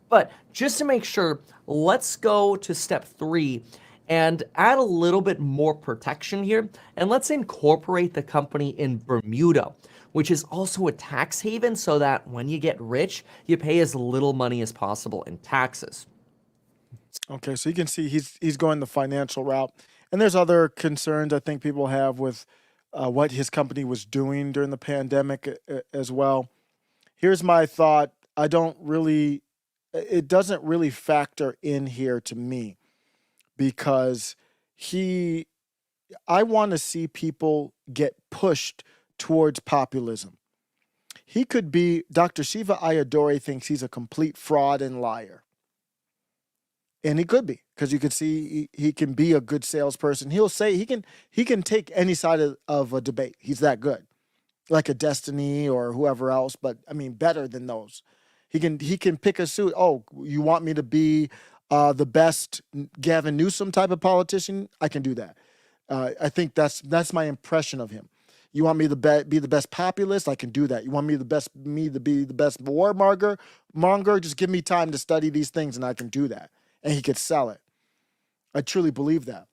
Speaker 12: But just to make sure, let's go to step 3 and add a little bit more protection here. And let's incorporate the company in Bermuda, which is also a tax haven so that when you get rich, you pay as little money as possible in taxes.
Speaker 8: Okay, so you can see he's going the financial route. And there's other concerns I think people have with what his company was doing during the pandemic as well. Here's my thought. It doesn't really factor in here to me because I want to see people get pushed towards populism. He could be, Dr. Shiva Ayyadurai thinks he's a complete fraud and liar. And he could be, because you can see he can be a good salesperson. He'll say he can take any side of a debate. He's that good. Like a Destiny or whoever else, but I mean better than those. He can pick a suit. Oh, you want me to be the best Gavin Newsom type of politician? I can do that. I think that's my impression of him. You want me to be the best populist? I can do that. You want me to be the best warmonger? Just give me time to study these things and I can do that. And he could sell it. I truly believe that.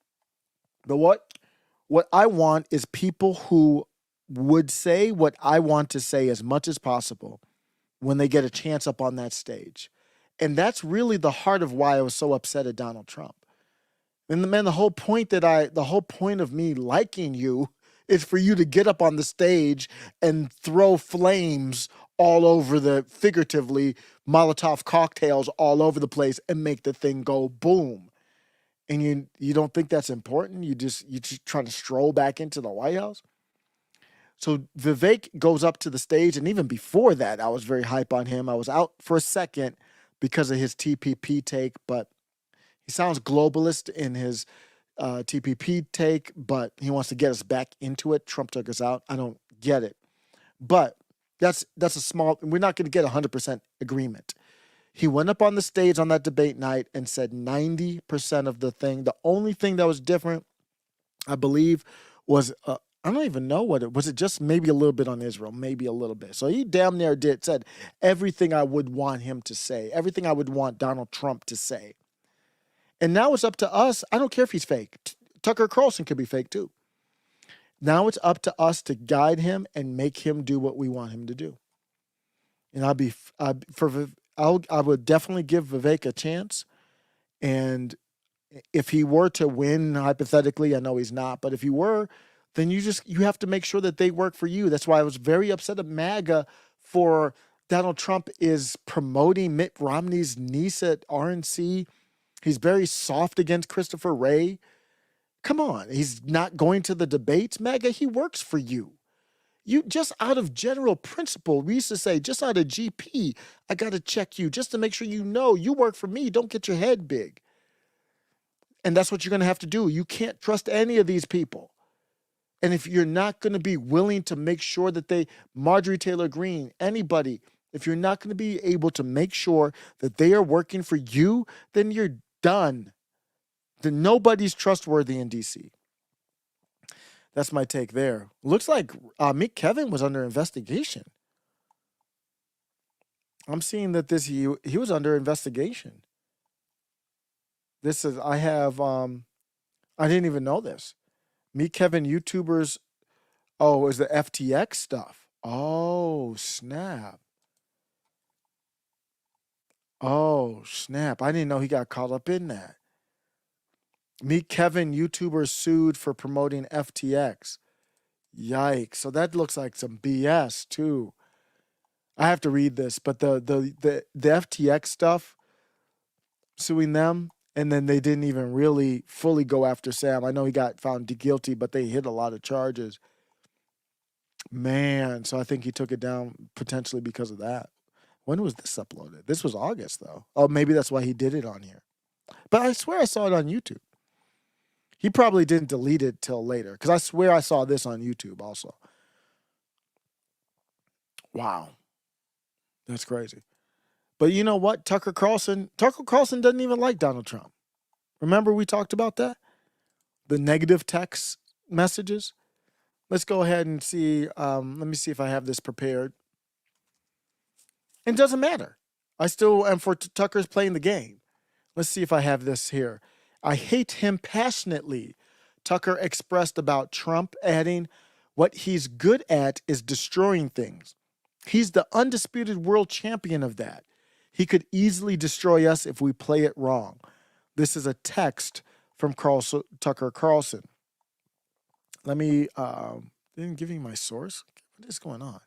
Speaker 8: But what I want is people who would say what I want to say as much as possible when they get a chance up on that stage. And that's really the heart of why I was so upset at Donald Trump. And the whole point of me liking you is for you to get up on the stage and throw flames all over figuratively, Molotov cocktails all over the place and make the thing go boom. And you don't think that's important? You just trying to stroll back into the White House? So Vivek goes up to the stage, and even before that, I was very hype on him. I was out for a second because of his TPP take, but he sounds globalist in his TPP take, but he wants to get us back into it. Trump took us out. I don't get it. But that's a small, we're not going to get 100% agreement. He went up on the stage on that debate night and said 90% of the thing. The only thing that was different, I believe, was, I don't even know what it was. It just maybe a little bit on Israel, maybe a little bit. So he damn near said everything I would want him to say, everything I would want Donald Trump to say. And now it's up to us. I don't care if he's fake. Tucker Carlson could be fake too. Now it's up to us to guide him and make him do what we want him to do. And I would definitely give Vivek a chance. And if he were to win, hypothetically, I know he's not, but if he were, then you have to make sure that they work for you. That's why I was very upset at MAGA for Donald Trump is promoting Mitt Romney's niece at RNC. He's very soft against Christopher Wray. Come on, he's not going to the debates, MAGA. He works for you. You just out of general principle, we used to say, just out of GP, I got to check you just to make sure you know you work for me. Don't get your head big. And that's what you're going to have to do. You can't trust any of these people. And if you're not going to be willing to make sure that Marjorie Taylor Greene, anybody, if you're not going to be able to make sure that they are working for you, then you're done. Then nobody's trustworthy in D.C. That's my take there. Looks like Mick Kevin was under investigation. I'm seeing that he was under investigation. This is I didn't even know this. Meet Kevin YouTubers. Oh, is the FTX stuff? Oh, snap. Oh, snap. I didn't know he got caught up in that. Meet Kevin YouTubers sued for promoting FTX. Yikes. So that looks like some BS too. I have to read this, but the FTX stuff, suing them, and then they didn't even really fully go after Sam. I know he got found guilty, but they hit a lot of charges. Man, so I think he took it down potentially because of that. When was this uploaded? This was August, though. Oh, maybe that's why he did it on here. But I swear I saw it on YouTube. He probably didn't delete it till later, because I swear I saw this on YouTube also. Wow. That's crazy. But you know what? Tucker Carlson doesn't even like Donald Trump. Remember we talked about that? The negative text messages? Let's go ahead and see. Let me see if I have this prepared. It doesn't matter. I still am for Tucker's playing the game. Let's see if I have this here. I hate him passionately. Tucker expressed about Trump, adding, what he's good at is destroying things. He's the undisputed world champion of that. He could easily destroy us if we play it wrong. This is a text from Tucker Carlson. Let me, didn't give you my source. What is going on?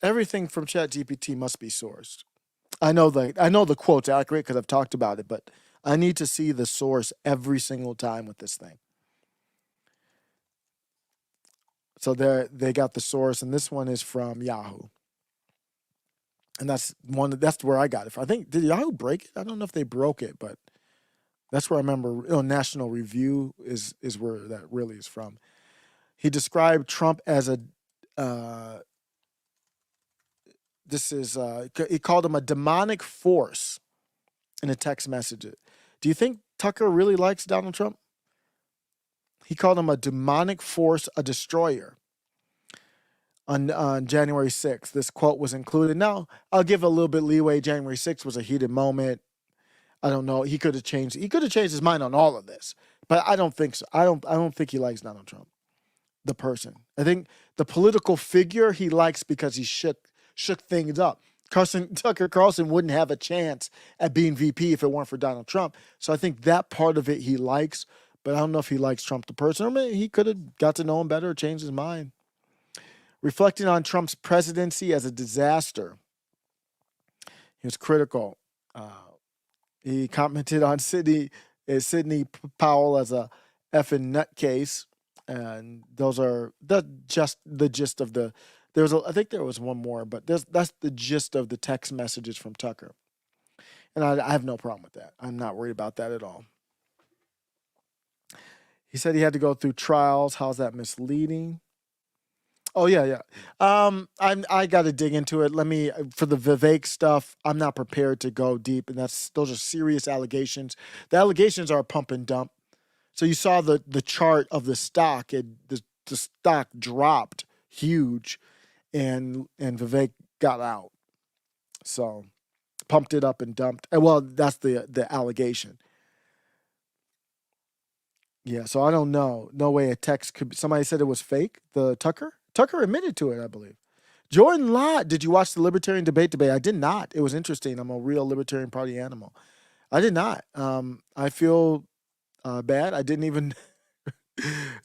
Speaker 8: Everything from ChatGPT must be sourced. I know the quote's accurate because I've talked about it, but I need to see the source every single time with this thing. So they got the source, and this one is from Yahoo. And that's where I got it from. I think, did Yahoo break it? I don't know if they broke it, but that's where I remember. National Review is where that really is from. He described Trump as he called him a demonic force in a text message. Do you think Tucker really likes Donald Trump? He called him a demonic force, a destroyer. On January 6th, this quote was included. Now, I'll give a little bit leeway. January 6th was a heated moment. I don't know. He could have changed his mind on all of this, but I don't think so. I don't think he likes Donald Trump, the person. I think the political figure he likes because he shook things up. Tucker Carlson wouldn't have a chance at being VP if it weren't for Donald Trump. So I think that part of it he likes, but I don't know if he likes Trump the person, or maybe he could have got to know him better or changed his mind. Reflecting on Trump's presidency as a disaster, he was critical. He commented on Sidney Powell as a effing nutcase, and those are the gist of the I think there was one more, but that's the gist of the text messages from Tucker. And I have no problem with that. I'm not worried about that at all. He said he had to go through trials. How's that misleading? Oh yeah. I got to dig into it. For the Vivek stuff, I'm not prepared to go deep, and those are serious allegations. The allegations are pump and dump. So you saw the chart of the stock. The stock dropped huge, and Vivek got out. So pumped it up and dumped. Well, that's the allegation. Yeah, so I don't know. No way a text could be. Somebody said it was fake. The Tucker admitted to it, I believe. Jordan Lott, did you watch the Libertarian debate? I did not. It was interesting. I'm a real Libertarian Party animal. I did not. I feel bad. I didn't even.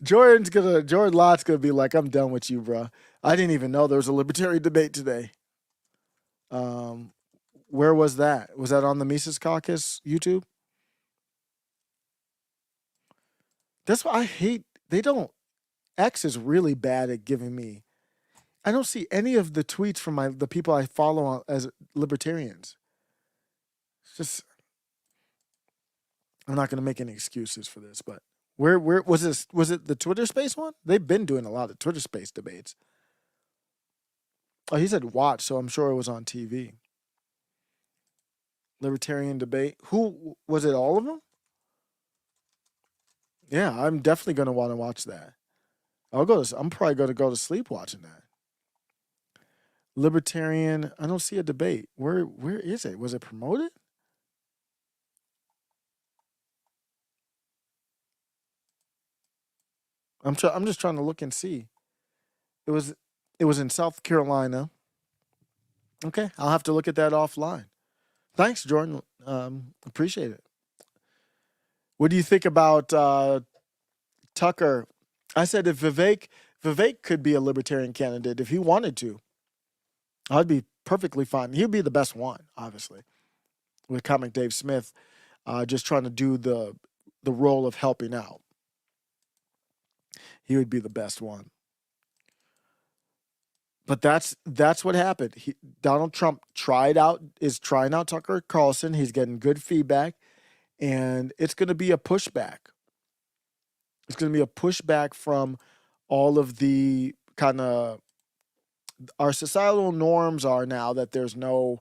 Speaker 8: Jordan Lott's gonna be like, I'm done with you, bro. I didn't even know there was a Libertarian debate today. Where was that? Was that on the Mises Caucus YouTube? That's what I hate. X is really bad at giving me. I don't see any of the tweets from the people I follow as libertarians. It's just, I'm not going to make any excuses for this, but where was this? Was it the Twitter Space one? They've been doing a lot of Twitter Space debates. Oh, he said watch, so I'm sure it was on TV. Libertarian debate. Who was it? All of them? Yeah, I'm definitely going to want to watch that. I'm probably going to go to sleep watching that. Libertarian, I don't see a debate. Where is it? Was it promoted? I'm just trying to look and see. It was in South Carolina. Okay, I'll have to look at that offline. Thanks, Jordan. Appreciate it. What do you think about Tucker? I said if Vivek could be a libertarian candidate if he wanted to, I'd be perfectly fine. He'd be the best one, obviously, with Comic Dave Smith, just trying to do the role of helping out. He would be the best one. But that's what happened. Donald Trump is trying out Tucker Carlson. He's getting good feedback, and it's going to be a pushback. It's going to be a pushback from all of the kind of our societal norms are now that there's no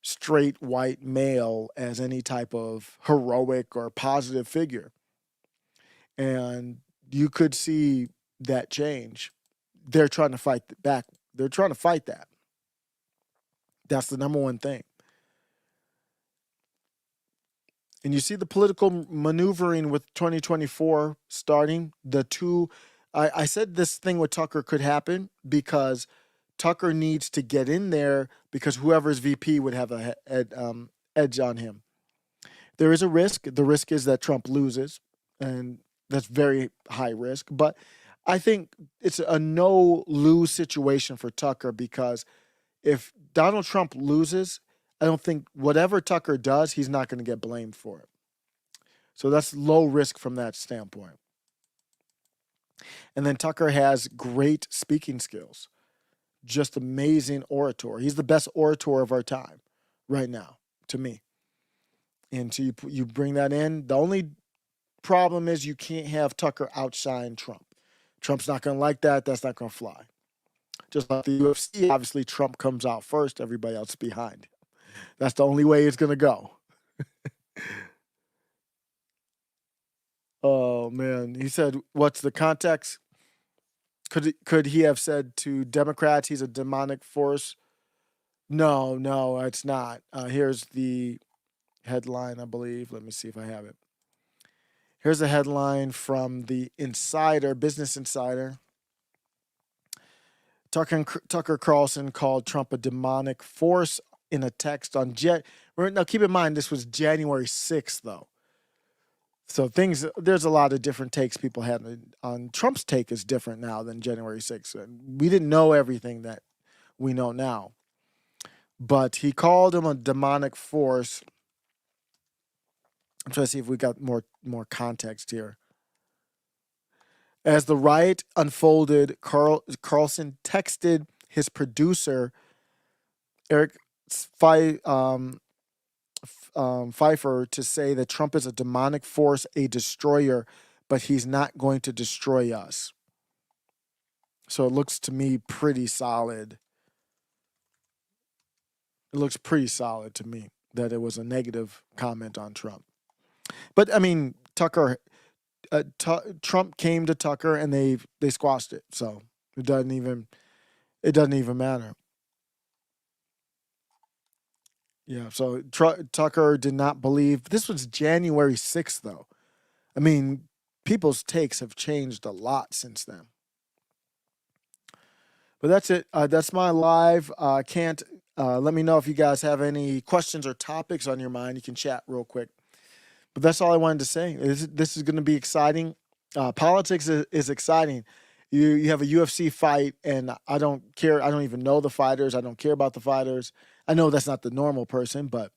Speaker 8: straight white male as any type of heroic or positive figure. And you could see that change. They're trying to fight back. They're trying to fight that. That's the number one thing. And you see the political maneuvering with 2024 starting. I said this thing with Tucker could happen because Tucker needs to get in there because whoever's VP would have a edge on him. There is a risk. The risk is that Trump loses, and that's very high risk. But I think it's a no-lose situation for Tucker because if Donald Trump loses, I don't think whatever Tucker does, he's not going to get blamed for it. So that's low risk from that standpoint. And then Tucker has great speaking skills. Just amazing orator. He's the best orator of our time right now, to me. And so you bring that in. The only problem is you can't have Tucker outshine Trump. Trump's not going to like that. That's not going to fly. Just like the UFC, obviously Trump comes out first, everybody else behind him. That's the only way it's going to go. Oh, man. He said, what's the context? Could he have said to Democrats he's a demonic force? No, it's not. Here's the headline, I believe. Let me see if I have it. Here's a headline from the Insider, Business Insider. Tucker Carlson called Trump a demonic force in a text on Now, keep in mind, this was January 6th, though. So there's a lot of different takes people had on Trump's take is different now than January 6th. We didn't know everything that we know now. But he called him a demonic force. I'm trying to see if we got more context here. As the riot unfolded, Carlson texted his producer, Eric Pfeiffer, to say that Trump is a demonic force, a destroyer, but he's not going to destroy us. So it looks to me pretty solid. It looks pretty solid to me that it was a negative comment on Trump. But I mean, Trump came to Tucker and they squashed it. So it doesn't even matter. Yeah. So Tucker did not believe. This was January 6th, though. I mean, people's takes have changed a lot since then. But that's it. That's my live. Can't let me know if you guys have any questions or topics on your mind. You can chat real quick. But that's all I wanted to say. This is going to be exciting. Politics is exciting. You have a UFC fight, and I don't care. I don't even know the fighters. I don't care about the fighters. I know that's not the normal person, but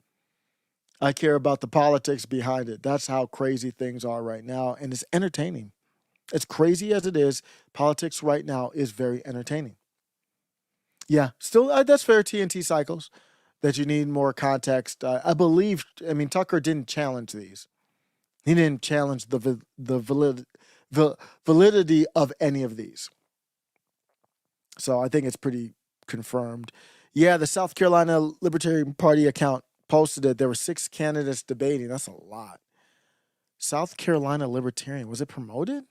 Speaker 8: I care about the politics behind it. That's how crazy things are right now, and it's entertaining. As crazy as it is, politics right now is very entertaining. Yeah, still, that's fair, TNT cycles, that you need more context. I believe, I mean, Tucker didn't challenge these. He didn't challenge the validity of any of these. So I think it's pretty confirmed. Yeah, the South Carolina Libertarian Party account posted it. There were 6 candidates debating. That's a lot. South Carolina Libertarian, was it promoted?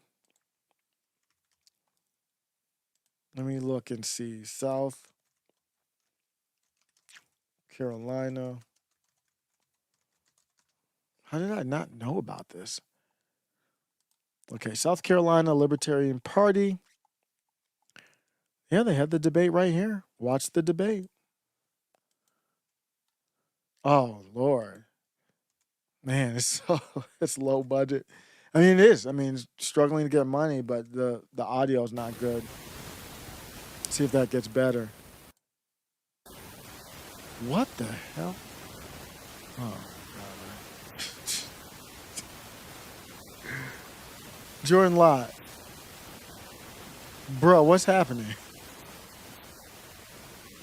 Speaker 8: Let me look and see. South Carolina. How did I not know about this? Okay, South Carolina Libertarian Party. Yeah, they had the debate right here. Watch the debate. Oh, Lord. Man, it's low budget. I mean, it is. I mean, it's struggling to get money, but the audio is not good. See if that gets better. What the hell? Oh, God. Jordan Lott. Bro, what's happening?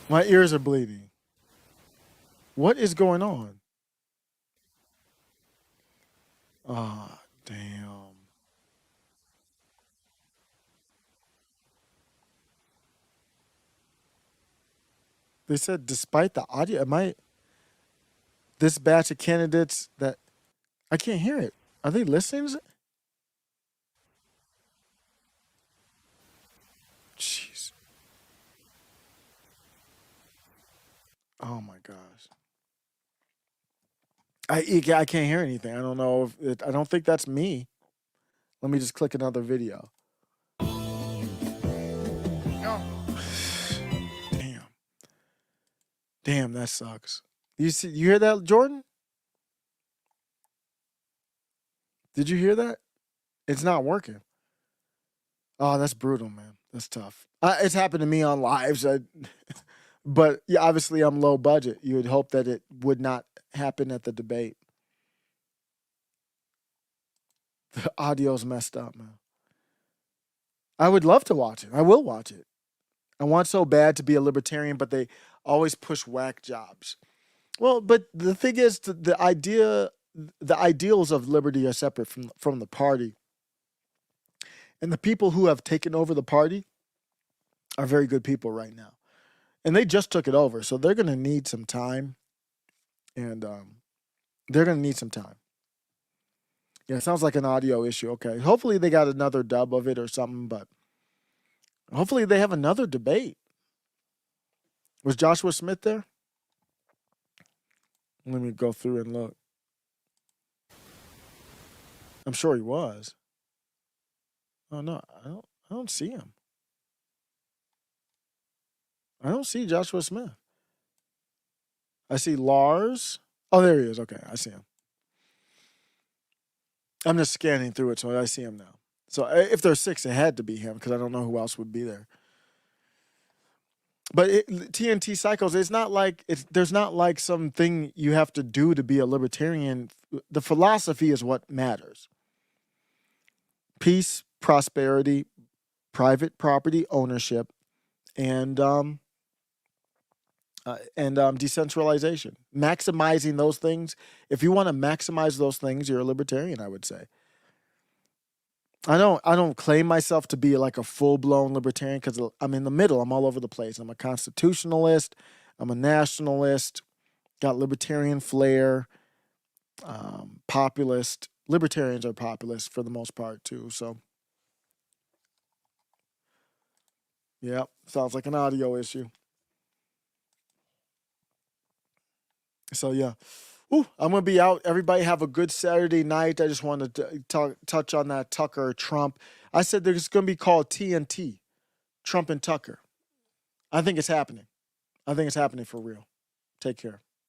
Speaker 8: My ears are bleeding. What is going on? Ah, damn. They said despite the audio, this batch of candidates that I can't hear it. Are they listening? Jeez. Oh my gosh. I can't hear anything. I don't know if I don't think that's me. Let me just click another video. Damn. Damn, that sucks. You hear that, Jordan? Did you hear that? It's not working. Oh, that's brutal, man. That's tough. It's happened to me on lives. But yeah, obviously I'm low budget. You would hope that it would not happen at the debate. The audio's messed up, man. I would love to watch it. I will watch it. I want so bad to be a libertarian, but they always push whack jobs. Well, but the thing is, the ideals of liberty are separate from the party. And the people who have taken over the party are very good people right now. And they just took it over, so they're going to need some time. And they're going to need some time. Yeah, it sounds like an audio issue. Okay. Hopefully they got another dub of it or something, but hopefully they have another debate. Was Joshua Smith there? Let me go through and look. I'm sure he was. Oh no, I don't see him. I don't see Joshua Smith. I see Lars. Oh, there he is. Okay, I see him. I'm just scanning through it, so I see him now. So if there's 6, it had to be him because I don't know who else would be there. But TNT cycles, there's not like something you have to do to be a libertarian. The philosophy is what matters. Peace, prosperity, private property ownership, and and decentralization. Maximizing those things. If you want to maximize those things, you're a libertarian, I would say. I don't claim myself to be like a full-blown libertarian because I'm in the middle. I'm all over the place. I'm a constitutionalist. I'm a nationalist. Got libertarian flair. Populist. Libertarians are populist for the most part too. So, yeah, sounds like an audio issue. So yeah, I'm gonna be out. Everybody have a good Saturday night. I just wanted to touch on that Tucker Trump. I said there's gonna be called TNT, Trump and Tucker. I think it's happening. I think it's happening for real. Take care.